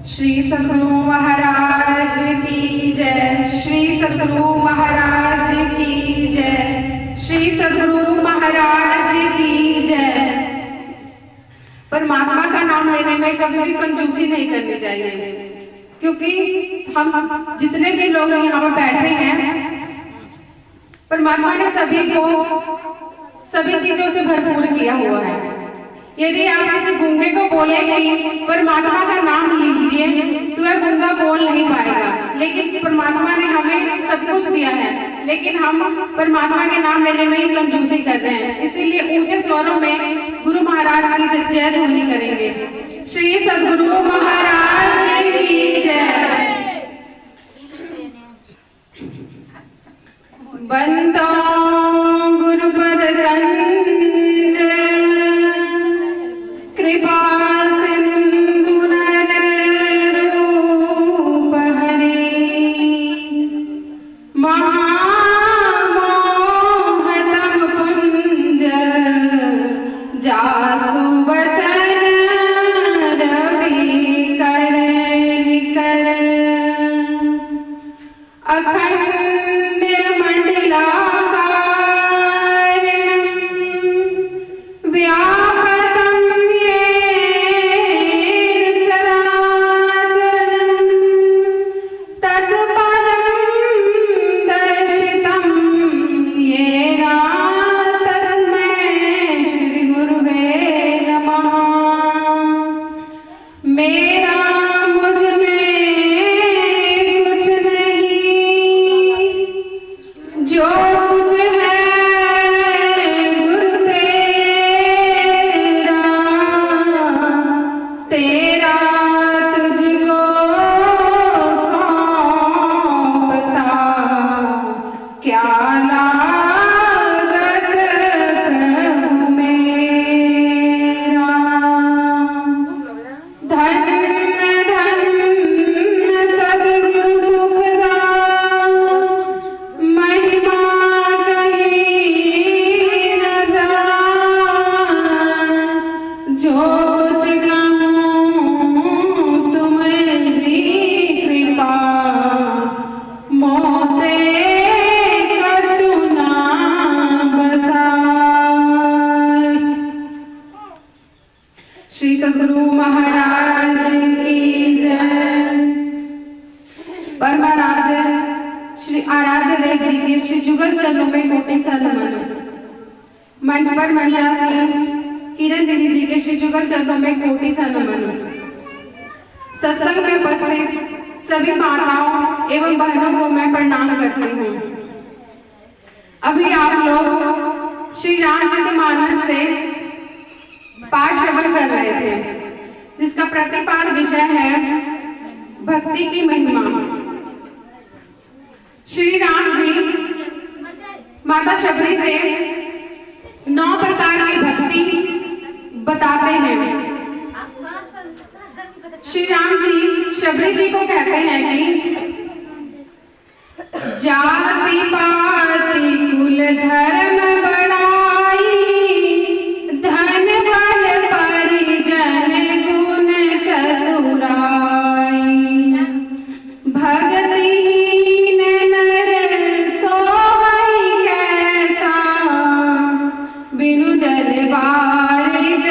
श्री सद्गुरु महाराज की जय। श्री सद्गुरु महाराज की जय। श्री सद्गुरु महाराज की जय। परमात्मा का नाम लेने में कभी भी कंजूसी नहीं करनी चाहिए, क्योंकि हम जितने भी लोग यहाँ पर बैठे हैं, परमात्मा ने सभी को सभी चीजों से भरपूर किया हुआ है। यदि आप किसी गूंगे को बोले कि परमात्मा का नाम लीजिए, तो वह गूंगा बोल नहीं पाएगा। लेकिन परमात्मा ने हमें सब कुछ दिया है, लेकिन हम परमात्मा के नाम लेने में ही कंजूसी कर रहे हैं। इसीलिए ऊंचे स्वरों में गुरु महाराज की जय ध्वनि करेंगे। श्री सद्गुरु महाराज की जय। बंदो गुरुपद कंज कृपा सिंधु नर रूप हरि महामोहतम पुंज जासु बचन रवि कर निकर अखंड मंडलाकार व्यापकं येन चराचरं तत्पदं दर्शितं येन तस्मै श्री गुरुवे नमः। मेरा मुझ में कुछ नहीं, जो कुछ है गुरु तेरा, तेरा तुझको सौंपता क्या लागत प्रभु मेरा। धन धन सद्गुरु सुखदास, महिमा कहीं न जाए। जो कुछ कहूँ तुम्हारी कृपा, मोते कछु ना बसाए। श्री सद्गुरु महाराज की जय। परमाराध्य श्री आराध्य देव जी के श्री जुगल चरणों में कोटि सलाम। मंच पर मंचासीन किरण दीदी जी के श्री जुगल चरणों में कोटि सलाम। सत्संग में उपस्थित सभी माताओं एवं बहनों को मैं प्रणाम करती हूँ। अभी आप लोग श्री रामचरितमानस से पाठ श्रवण कर रहे थे, जिसका प्रतिपाद विषय है भक्ति की महिमा। श्री राम जी माता शबरी से 9 प्रकार की भक्ति बताते हैं। श्री राम जी शबरी जी को कहते हैं कि जाति पाति कुल धर्म बड़ाई, धन बल परिजन गुण चतुराई। भक्तिहीन नर सोई कैसा, बिनु जल बारिद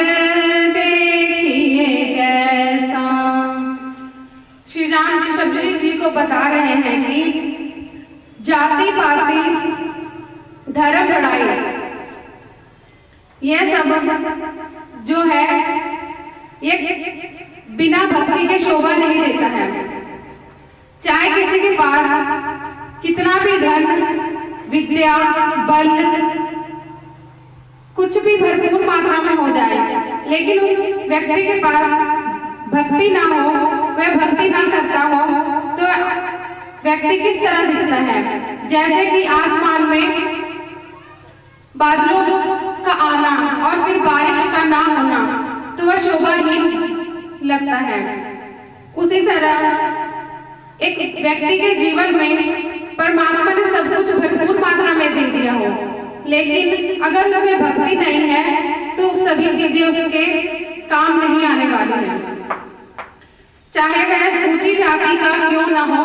देखिए जैसा। श्री राम जी शबरी जी को बता रहे हैं कि जाति पाति धर्म बढ़ाई, यह सब जो है ये बिना भक्ति के शोभा नहीं देता है। चाहे किसी के पास कितना भी धन विद्या बल कुछ भी भरपूर मात्रा में हो जाए, लेकिन उस व्यक्ति के पास भक्ति ना हो, वह भक्ति ना करता हो, तो व्यक्ति किस तरह दिखता है? जैसे कि आसमान में बादलों का आना और फिर बारिश का ना होना, तो वह शोभाहीन लगता है। उसी तरह एक व्यक्ति के जीवन में परमात्मा ने सब कुछ भरपूर मात्रा में दे दिया हो, लेकिन अगर उसमें भक्ति नहीं है तो सभी चीजें उसके काम नहीं आने वाली हैं। चाहे वह जाति का क्यों ना हो,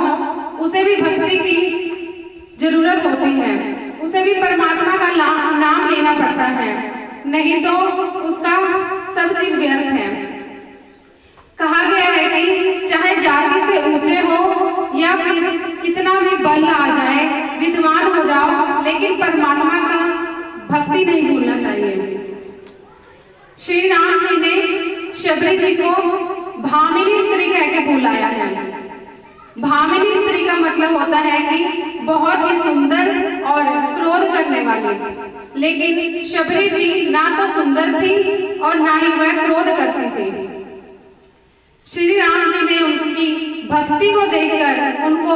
उसे भी भक्ति की जरूरत होती है, उसे भी परमात्मा का नाम लेना पड़ता है, नहीं तो उसका सब चीज व्यर्थ है। कहा गया है कि चाहे जाति से ऊंचे हो या फिर कितना भी बल आ जाए, विद्वान हो जाओ, लेकिन परमात्मा का भक्ति नहीं भूलना चाहिए। श्री राम जी ने शबरी जी को भामिनी स्त्री कह के बुलाया है। भामिनी स्त्री का मतलब होता है कि बहुत ही सुंदर और क्रोध करने वाली, लेकिन शबरी जी ना तो सुंदर थी और ना ही वह क्रोध करती थी। श्री राम जी ने उनकी भक्ति को देखकर उनको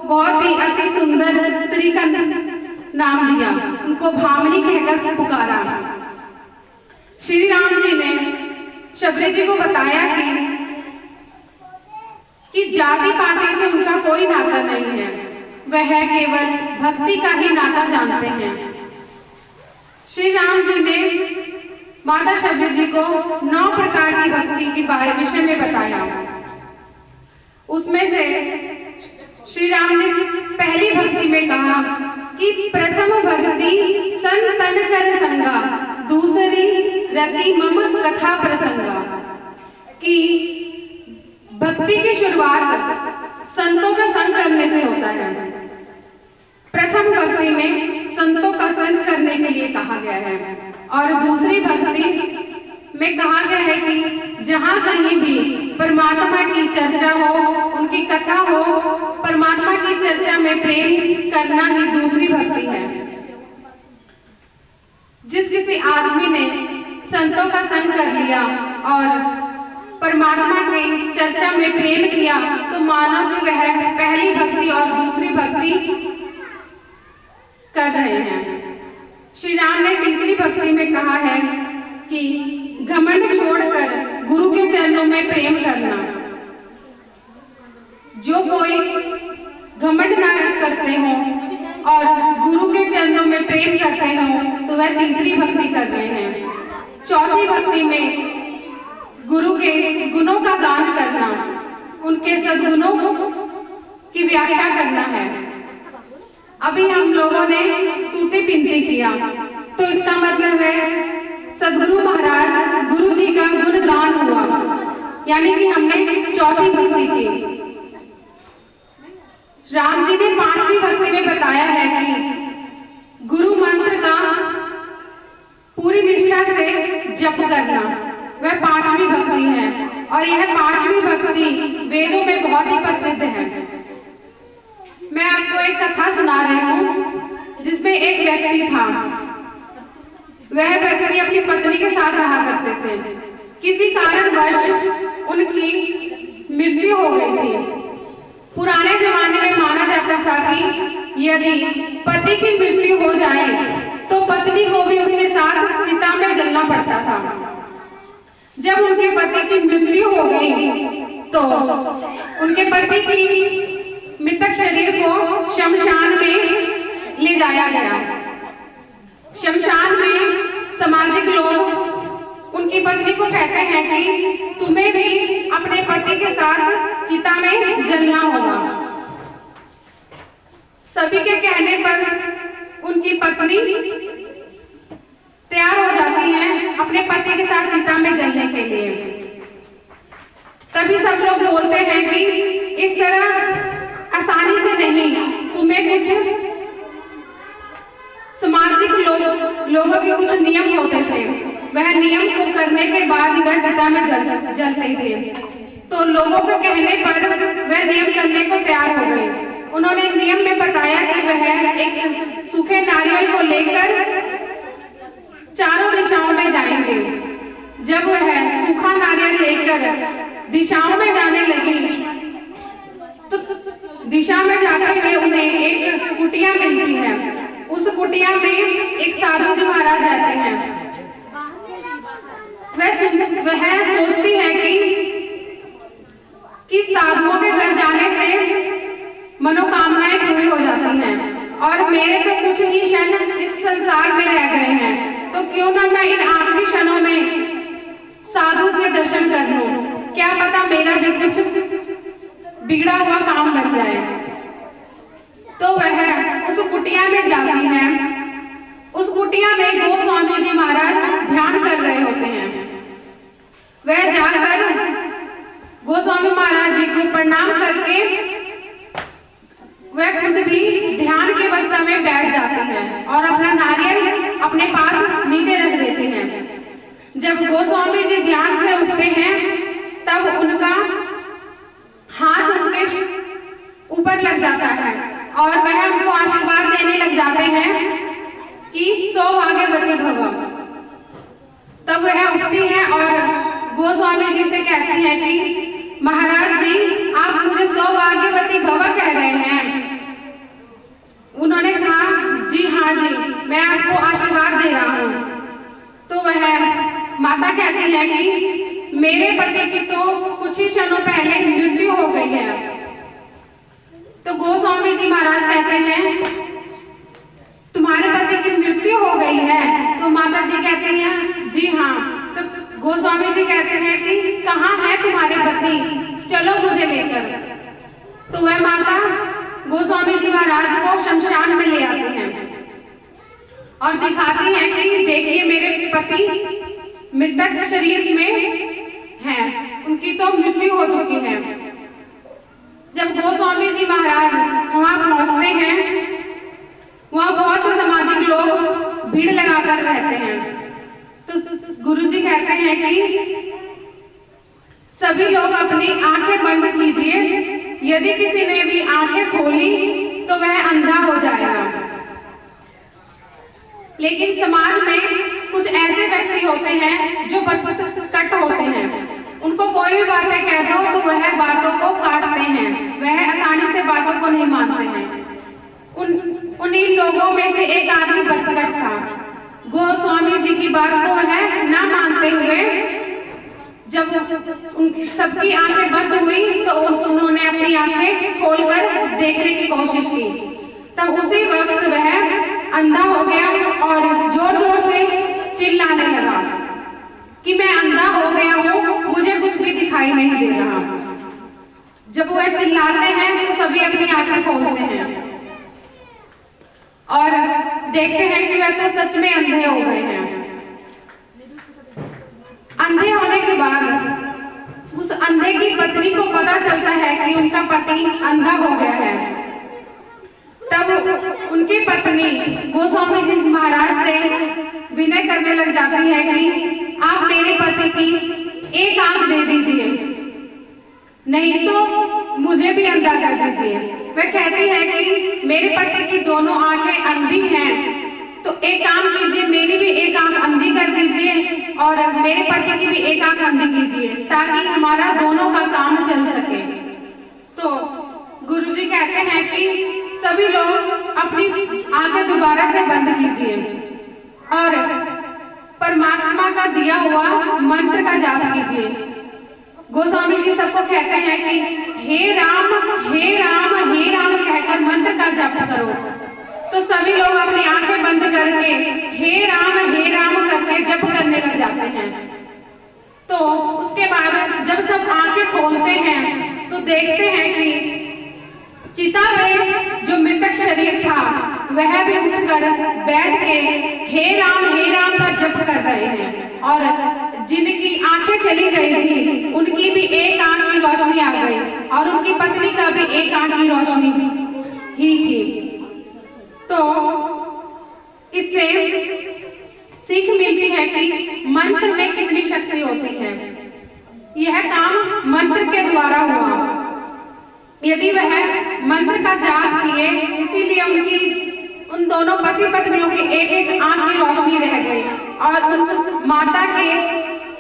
बहुत ही अति सुंदर स्त्री का नाम दिया, उनको भामिनी कहकर पुकारा। श्री राम जी ने शबरी जी को बताया कि जाति पाति से उनका कोई नाता नहीं है, वह केवल भक्ति का ही नाता जानते हैं। श्री राम जी ने माता शबरी जी को 9 प्रकार की भक्ति के विषय में बताया। उसमें से श्री राम ने पहली भक्ति में कहा कि प्रथम भक्ति सन तन कर संगा, दूसरी रति मम कथा प्रसंगा, कि भक्ति की शुरुआत संतों का संग करने से होता है। प्रथम भक्ति में संतों का संग करने के लिए कहा गया है, और दूसरी भक्ति में कहा गया है कि जहाँ कहीं भी परमात्मा की चर्चा हो, उनकी कथा हो, परमात्मा की चर्चा में प्रेम करना ही दूसरी भक्ति है। जिस किसी आदमी ने संतों का संग कर लिया और परमात्मा की चर्चा में प्रेम किया, तो मानो कि वह पहली भक्ति और दूसरी भक्ति कर रहे हैं। श्री राम ने तीसरी भक्ति में कहा है कि घमंड छोड़कर गुरु के चरणों में प्रेम करना। जो कोई घमंड ना करते हो और गुरु के चरणों में प्रेम करते हो, तो वह तीसरी भक्ति कर रहे हैं। चौथी भक्ति में गुरु के गुणों का गान करना, उनके सद्गुणों की व्याख्या करना है। अभी हम लोगों ने स्तुति विनती किया, तो इसका मतलब है सदगुरु महाराज गुरु जी का गुणगान हुआ, यानी कि हमने चौथी भक्ति की। राम जी ने 5वीं भक्ति में बताया है कि गुरु मंत्र का पूरी निष्ठा से जप करना, वह 5वीं भक्ति है, और यह 5वीं भक्ति वेदों में बहुत ही प्रसिद्ध है। मैं आपको एक कथा सुना रही हूँ, जिसमें एक व्यक्ति था। वह व्यक्ति अपनी पत्नी के साथ रहा करते थे। किसी कारणवश उनकी मृत्यु हो गई थी। पुराने जमाने में माना जाता था कि यदि पति की मृत्यु हो जाए तो पत्नी को भी उसके साथ चिता में जलना पड़ता था। जब उनके पति की मृत्यु हो गई तो उनके पति की मृतक शरीर को शमशान में ले जाया गया। शमशान में सामाजिक लोग उनकी पत्नी को कहते हैं कि तुम्हें भी अपने पति के साथ चिता में जलना होगा। सभी के कहने पर उनकी पत्नी तैयार हो जाती है अपने पति के साथ चिता में जलने के लिए। तभी सब लोग बोलते हैं कि इस तरह आसानी से नहीं, तुम्हें कुछ सामाजिक लोगों के कुछ नियम होते थे, वह नियम को करने के बाद ही वह चिता में जलते थे। तो लोगों के कहने पर वह नियम करने को तैयार हो गए। उन्होंने नियम में बताया कि वह एक सूखे नारियल को लेकर चारों दिशाओं में जाएंगे। जब वह सूखा नारियल लेकर दिशाओं में जाने लगी तो दिशा में जाते हुए उन्हें एक कुटिया मिलती है। उस कुटिया में एक साधु जी महाराज रहते हैं। वह सोचती है कि साधुओं के घर जाने से मनोकामनाएं पूरी हो जाती हैं, और मेरे तो कुछ ही क्षण इस संसार में रह गए हैं, तो क्यों ना मैं इन आखिरी क्षणों में साधु के दर्शन कर लूं। क्या पता मेरा भी कुछ बिगड़ा हुआ काम बन जाए। तो वह उस कुटिया में जाती है। उस कुटिया में गोस्वामी जी महाराज ध्यान कर रहे होते हैं। वह जाकर गोस्वामी महाराज जी को प्रणाम करके वह खुद भी ध्यान की अवस्था में बैठ जाते हैं और अपना नारियल अपने पास नीचे रख देते हैं। जब गोस्वामी जी ध्यान से उठते हैं तब उनका हाथ उनके ऊपर लग जाता है और वह उनको आशीर्वाद देने लग जाते हैं कि सौभाग्यवती भव। तब वह उठती हैं और गोस्वामी जी से कहती हैं कि महाराज जी आप मुझे सौभाग्यवती भव कह रहे हैं। उन्होंने कहा जी हाँ जी, मैं आपको आशीर्वाद दे रहा हूँ। तो वह माता कहती है कि मेरे पति की तो कुछ ही क्षणों पहले मृत्यु हो गई है। तो गोस्वामी जी महाराज कहते हैं तुम्हारे पति की मृत्यु हो गई है? तो माता जी कहती हैं जी हाँ। तो गोस्वामी जी कहते हैं कि कहाँ है तुम्हारे पति, चलो मुझे लेकर। तो वह माता गोस्वामी जी महाराज को शमशान में ले आती हैं और दिखाती हैं कि देखिए मेरे पति मृतक शरीर में हैं, उनकी तो मृत्यु हो चुकी है। जब गोस्वामी जी महाराज वहां पहुंचते हैं, वहां बहुत से सामाजिक लोग भीड़ लगाकर रहते हैं। तो गुरुजी कहते हैं कि सभी लोग अपनी आंखें बंद कीजिए, यदि किसी ने भी आंखें खोली तो वह अंधा हो जाएगा। लेकिन समाज में कुछ ऐसे व्यक्ति होते हैं जो कट होते हैं, उनको कोई भी बातें कह दो तो वह बातों को काटते हैं, वह आसानी से बातों को नहीं मानते हैं। उन्हीं लोगों में से एक आदमी बदकट था। गोस्वामी जी की बात को वह ना मानते हुए जब उनकी सबकी आंखें बंद हुई तो उन्होंने अपनी आंखें खोलकर देखने की कोशिश की। तब उसी वक्त वह अंधा हो गया और जोर जोर से चिल्लाने लगा कि मैं अंधा हो गया हूँ, मुझे कुछ भी दिखाई नहीं दे रहा। जब वह चिल्लाते हैं तो सभी अपनी आंखें खोलते हैं और देखते हैं कि वह तो सच में अंधे हो गए हैं। अंधे होने के बाद उस अंधे की पत्नी को पता चलता है कि उनका पति अंधा हो गया है। तब उनकी पत्नी गोस्वामी जी महाराज से विनय करने लग जाती है कि आप मेरे पति की एक आंख दे दीजिए, नहीं तो मुझे भी अंधा कर दीजिए। वह कहती है कि मेरे पति की दोनों आंखें अंधी हैं, तो एक काम कीजिए, मेरी भी एक आंख अंधी कर दीजिए और मेरे पति की भी एक आंख अंधी कीजिए, ताकि हमारा दोनों का काम चल सके। तो गुरुजी कहते हैं कि सभी लोग अपनी आंखें दोबारा से बंद कीजिए और परमात्मा का दिया हुआ मंत्र का जाप कीजिए। गोस्वामी जी सबको कहते हैं कि हे राम हे राम हे राम कहकर मंत्र का जाप करो। तो सभी लोग अपनी आंखें बंद करके हे राम करके जप करने लग जाते हैं। तो उसके बाद जब सब आंखें खोलते हैं तो देखते हैं कि चिता में जो मृतक शरीर था वह भी उठकर बैठ के हे राम का जप कर रहे हैं और जिनकी आंखें चली गई थी उनकी भी एक आंख की रोशनी आ गई और उनकी पत्नी का भी एक आंख की रोशनी ही थी। तो इससे सीख मिलती है कि मंत्र में कितनी शक्ति होती है। यह काम मंत्र के द्वारा हुआ। यदि वह मंत्र का जाप किए, इसीलिए उन दोनों पति पत्नियों की एक एक आंख की रोशनी रह गई और उन माता के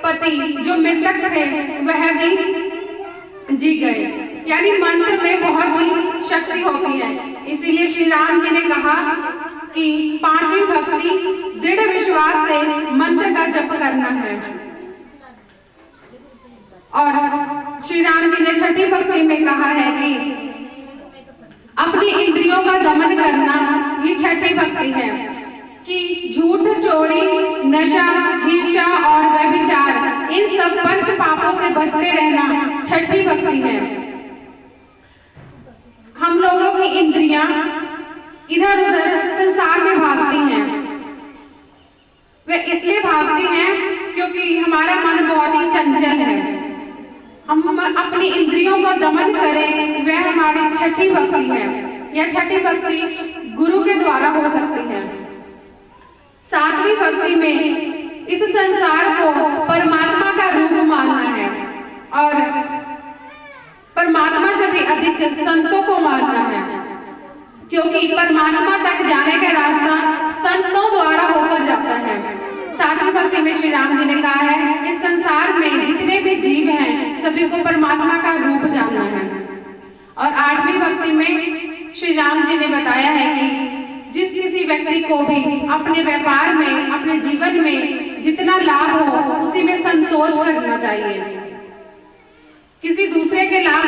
पति जो मृतक थे वह भी जी गए। यानी मंत्र में बहुत ही शक्ति होती है। इसीलिए श्री राम जी ने कहा कि पांचवी भक्ति दृढ़ विश्वास से मंत्र का जप करना है। और श्री राम जी ने छठी भक्ति में कहा है कि अपनी इंद्रियों का दमन करना ये छठी भक्ति है कि झूठ, चोरी, नशा, हिंसा और व्यभिचार इन सब पंच पापों से बचते रहना छठी भक्ति है। भक्तियां इधर उधर संसार में भागती हैं। वे इसलिए भागती हैं क्योंकि हमारा मन बहुत ही चंचल है। हम अपनी इंद्रियों को दमन करें, वह हमारी छठी भक्ति है। यह छठी भक्ति गुरु के द्वारा हो सकती है। सातवीं भक्ति में इस संसार को परमात्मा का रूप मानना है और परमात्मा से भी अधिक संतों को मानना है, क्योंकि परमात्मा तक जाने का रास्ता संतों द्वारा होकर जाता है। सातवीं भक्ति में श्री राम जी ने कहा है, इस संसार में जितने भी जीव हैं सभी को परमात्मा का रूप जानना है। और आठवीं भक्ति में श्री राम जी ने बताया है कि जिस किसी व्यक्ति को भी अपने व्यापार में, अपने जीवन में जितना लाभ हो उसी में संतोष करना चाहिए। किसी दूसरे के लाभ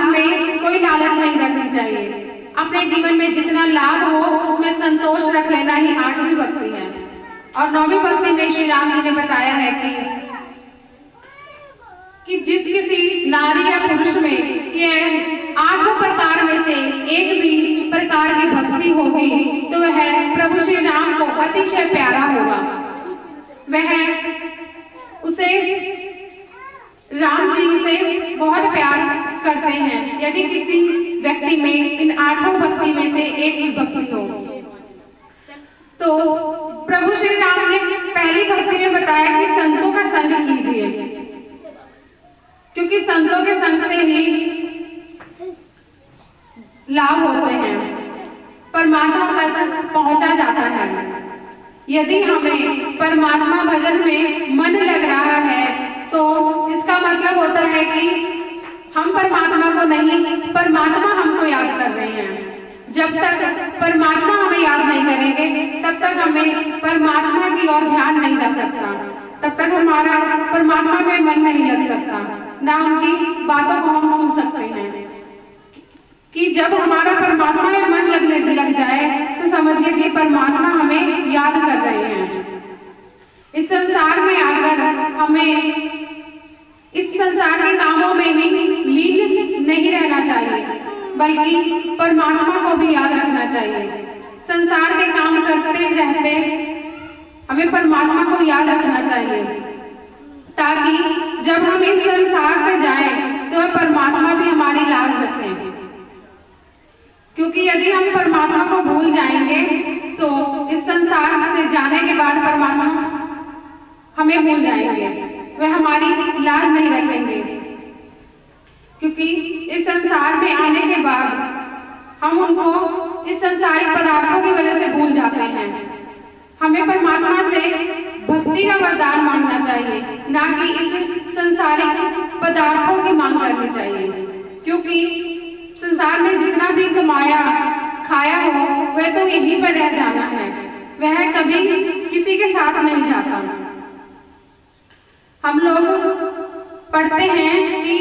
में कोई लालच नहीं रखनी चाहिए। अपने जीवन में जितना लाभ हो उसमें संतोष रख लेना ही आठवीं भक्ति है। और नौवीं भक्ति में श्री राम जी ने बताया है कि जिस किसी नारी या पुरुष में ये आठों प्रकार में से एक भी प्रकार की भक्ति होगी तो वह प्रभु श्री राम को अतिशय प्यारा होगा। वह उसे राम जी उसे बहुत प्यार करते हैं यदि किसी व्यक्ति में इन आठों भक्ति में से एक भी भक्ति हो। तो प्रभु श्री राम ने पहली भक्ति में बताया कि संतों का संग कीजिए, क्योंकि संतों के संग से ही लाभ होते हैं, परमात्मा तक पहुंचा जाता है। यदि हमें परमात्मा भजन में मन लग रहा है तो इसका मतलब होता है कि हम परमात्मा को नहीं, परमात्मा हमको याद कर रहे हैं। जब तक परमात्मा हमें याद नहीं करेंगे तब तक हमें परमात्मा की ओर ध्यान नहीं जा सकता, तब तक हमारा परमात्मा में मन नहीं लग सकता, ना उनकी बातों को हम सुन सकते हैं। कि जब हमारा परमात्मा में मन लग जाए तो समझिए कि परमात्मा हमें याद कर रहे हैं। इस संसार में आकर हमें इस संसार के कामों में ही लीन नहीं रहना चाहिए, बल्कि परमात्मा को भी याद रखना चाहिए। संसार के काम करते रहते हमें परमात्मा को याद रखना चाहिए, ताकि जब हम इस संसार से जाएं तो परमात्मा भी हमारी लाज रखें। क्योंकि यदि हम परमात्मा को भूल जाएंगे तो इस संसार से जाने के बाद परमात्मा हमें भूल जाएंगे, वह हमारी लाज नहीं रखेंगे। क्योंकि इस संसार में आने के बाद हम उनको इस संसारिक पदार्थों की वजह से भूल जाते हैं। हमें परमात्मा से भक्ति का वरदान मांगना चाहिए, ना कि इस संसारिक पदार्थों की मांग करनी चाहिए। क्योंकि संसार में जितना भी कमाया खाया हो वह तो यहीं पर रह जाना है, वह कभी किसी के साथ नहीं जाता। हम लोग पढ़ते हैं कि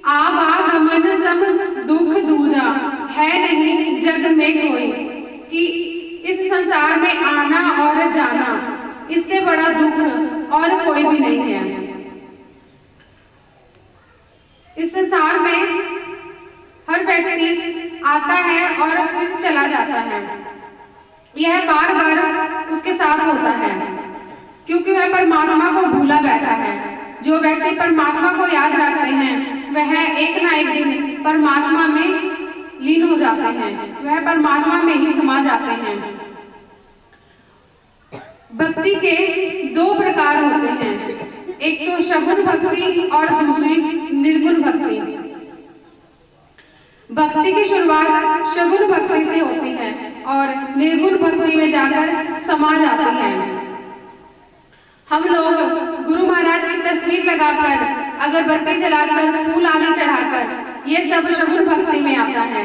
आवागमन सब दुख दूजा है नहीं जग में कोई, कि इस संसार में आना और जाना इससे बड़ा दुख और कोई भी नहीं है। इस संसार में हर व्यक्ति आता है और फिर चला जाता है, यह बार बार उसके साथ होता है, क्योंकि वह परमात्मा को भूला बैठा है। जो व्यक्ति परमात्मा को याद रखते हैं वह एक ना एक दिन परमात्मा में लीन हो जाते हैं, वह परमात्मा में ही समा जाते हैं। भक्ति के दो प्रकार होते हैं, एक तो सगुण भक्ति और दूसरी निर्गुण भक्ति। भक्ति की शुरुआत सगुण भक्ति से होती है और निर्गुण भक्ति में जाकर समा जाती है। हम लोग गुरु महाराज की तस्वीर लगाकर, अगरबत्ती जलाकर, फूल आदि चढ़ाकर, ये सब सगुण भक्ति में आता है।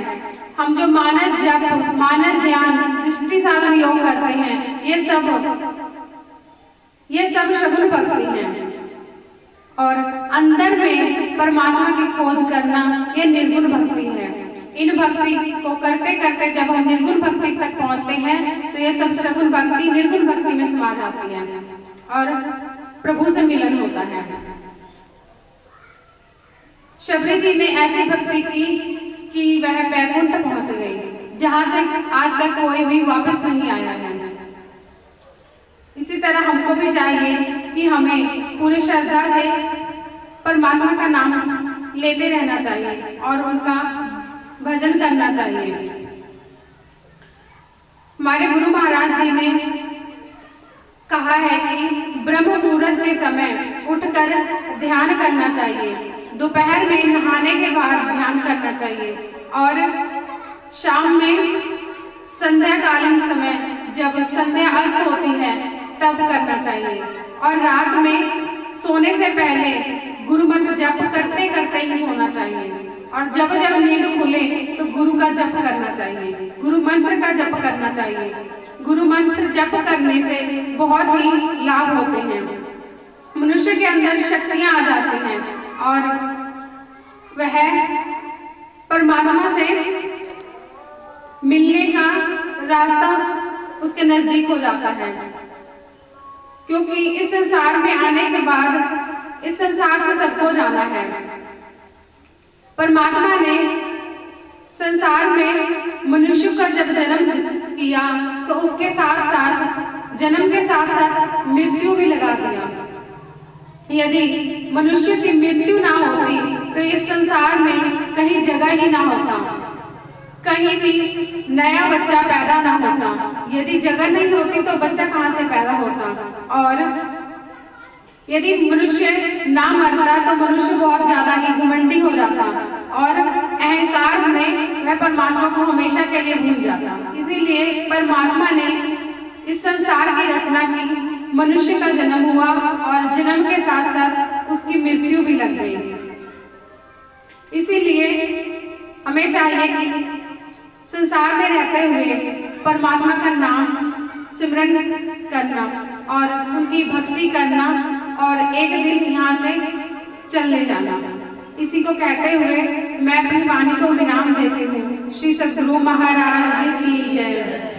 हम जो मानस जप, मानस ध्यान, दृष्टि साधन योग करते हैं, ये सब सगुण भक्ति है। और अंदर में परमात्मा की खोज करना ये निर्गुण भक्ति है। इन भक्ति को करते करते जब हम निर्गुण भक्ति तक पहुंचते हैं तो ये सब सगुण भक्ति निर्गुण भक्ति में समा जाती है और प्रभु से मिलन होता है। शबरी जी ने ऐसी भक्ति की कि वह बैकुंठ पहुंच गई, जहां से आज तक कोई भी वापस नहीं आया है। इसी तरह हमको भी चाहिए कि हमें पूरी श्रद्धा से परमात्मा का नाम लेते रहना चाहिए और उनका भजन करना चाहिए। हमारे गुरु महाराज जी ने कहा है कि ब्रह्म मुहूर्त के समय उठकर ध्यान करना चाहिए, दोपहर में नहाने के बाद ध्यान करना चाहिए और शाम में संध्याकालीन समय जब संध्या अस्त होती है तब करना चाहिए और रात में सोने से पहले गुरु मंत्र जप करते करते ही सोना चाहिए और जब जब नींद खुले तो गुरु का जप करना चाहिए, गुरु मंत्र का जप करना चाहिए। गुरु मंत्र जप करने से बहुत ही लाभ होते हैं, मनुष्य के अंदर शक्तियां आ जाती हैं और वह परमात्मा से मिलने का रास्ता उसके नजदीक हो जाता है। क्योंकि इस संसार में आने के बाद इस संसार से सबको जाना है। परमात्मा ने संसार में मनुष्य का जब जन्म किया तो उसके साथ साथ जन्म के साथ साथ मृत्यु भी लगा दिया। यदि मनुष्य की मृत्यु ना होती तो इस संसार में कहीं जगह ही ना होता, कहीं भी नया बच्चा पैदा ना होता। यदि जगह नहीं होती तो बच्चा कहाँ से पैदा होता। और यदि मनुष्य ना मरता तो मनुष्य बहुत ज्यादा ही घमंडी हो जाता और अहंकार में वह परमात्मा को हमेशा के लिए भूल जाता। इसीलिए परमात्मा ने इस संसार की रचना की, मनुष्य का जन्म हुआ और जन्म के साथ साथ उसकी मृत्यु भी लग गई। इसीलिए हमें चाहिए कि संसार में रहते हुए परमात्मा का नाम सिमरन करना और उनकी भक्ति करना और एक दिन यहाँ से चले जाना। इसी को कहते हुए मैं अपनी वाणी को विराम देती हूँ। श्री सद्गुरु महाराज की जय।